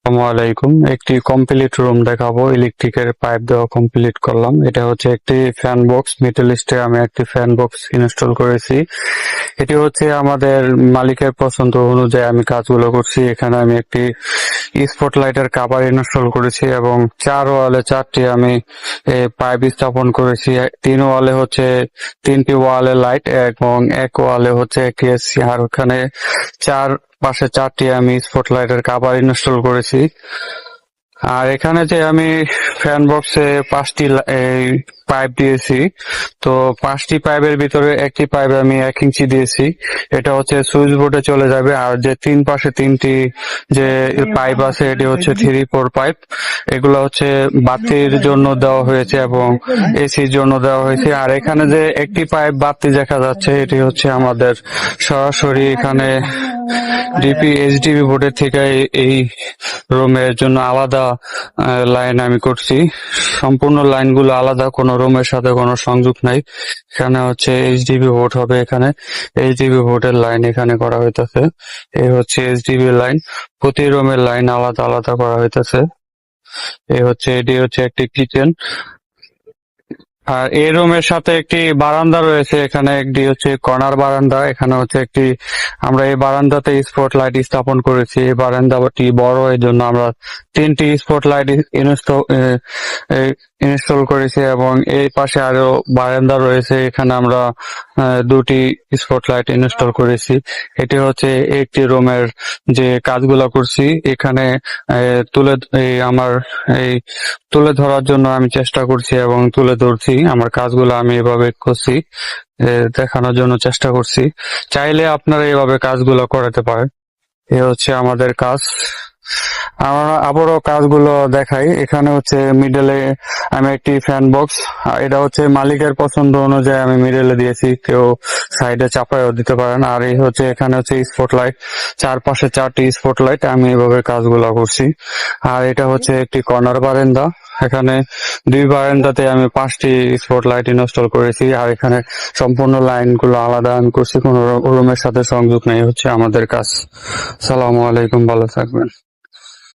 আসসালামু আলাইকুম। একটি কমপ্লিট রুম দেখাবো। ইলেকট্রিকের পাইপ দেওয়া কমপ্লিট করলাম। এটা হচ্ছে একটি ফ্যান বক্স। মিডল ইস্টে আমি একটি ফ্যান বক্স ইনস্টল করেছি। এটি হচ্ছে আমাদের মালিকের পছন্দ অনুযায়ী আমি কাজগুলো করছি। এখানে আমি একটি স্পটলাইটের কাভার ইনস্টল করেছি এবং 4 ওয়ালে 4টি আমি পাইপ স্থাপন করেছি। 3 ওয়ালে হচ্ছে 3টি ওয়ালে লাইট এবং 1 ওয়ালে হচ্ছে একটি এসি। আর ওখানে পাশে 4টি আমি স্পটলাইটের কাভার ইনস্টল করেছি। আর এখানে যে আমি ফ্যান বক্সে 5টি পাইপ দিয়েছি, তো 5টি পাইপের ভিতরে একটি পাইপ আমি 1 ইঞ্চি দিয়েছি। এটা হচ্ছে সুইচ বোর্ডে চলে যাবে। আর যে 3 পাশে 3টি যে পাইপ আছে এটি হচ্ছে 3-4 পাইপ। এগুলো হচ্ছে বাতির জন্য দেওয়া হয়েছে এবং এসির জন্য দেওয়া হয়েছে। আর এখানে যে একটি পাইপ বাতি দেখা যাচ্ছে এটি হচ্ছে আমাদের সরাসরি এখানে এইচডিবি বোর্ডের থেকে এই রুমের জন্য আলাদা লাইন আমি করছি। সম্পূর্ণ লাইনগুলো আলাদা, কোনো রুমের সাথে কোনো সংযোগ নাই। এখানে হচ্ছে এইচডিবি বোর্ড হবে, এখানে এইচডিবি বোর্ডের লাইন এখানে করা হইতেছে। এই হচ্ছে এইচডিবি লাইন, প্রতি রুমের লাইন আলাদা আলাদা করা হইতেছে। এটি হচ্ছে একটি কিচেন। আর এই রুমের সাথে একটি বারান্দা রয়েছে। এখানে একটি হচ্ছে কর্নার বারান্দা। এখানে হচ্ছে আমরা এই বারান্দাতে স্পট লাইট স্থাপন করেছি। এই বারান্দাটি বড়, এই জন্য আমরা 3টি স্পট লাইট ইনস্টল করেছি এবং এই পাশে আরো বারান্দা রয়েছে। এখানে আমরা 2টি স্পট লাইট ইনস্টল করেছি। এটি হচ্ছে একটি রুমের যে কাজগুলো করছি। এখানে তুলে ধরার জন্য আমি চেষ্টা করছি এবং তুলে ধরছি। আমার কাজগুলো আমি এভাবে করছি, দেখানোর জন্য চেষ্টা করছি। চাইলে আপনারা এভাবে কাজগুলো করাতে পারেন। এ হচ্ছে আমাদের কাজ। আমরা আবারও কাজগুলো দেখাই। এখানে হচ্ছে মিডলে আমি একটি ফ্যান বক্স, এটা হচ্ছে মালিকের পছন্দ অনুযায়ী আমি মিডলে দিয়েছি, কেউ সাইডে চাপায়ও দিতে পারেন। আর এই হচ্ছে এখানে হচ্ছে স্পটলাইট, চারপাশে 4টি স্পটলাইট, আমি এভাবে কাজগুলো করছি। আর এটা হচ্ছে একটি কর্নার বারান্দা। এখানে 2 বারান্দাতে আমি 5টি স্পটলাইট ইনস্টল করেছি। আর এখানে সম্পূর্ণ লাইনগুলো আলাদা আমি করছি, কোনো রুমের সাথে সংযোগ নেই। হচ্ছে আমাদের কাজ। আসসালামু আলাইকুম, ভালো থাকবেন।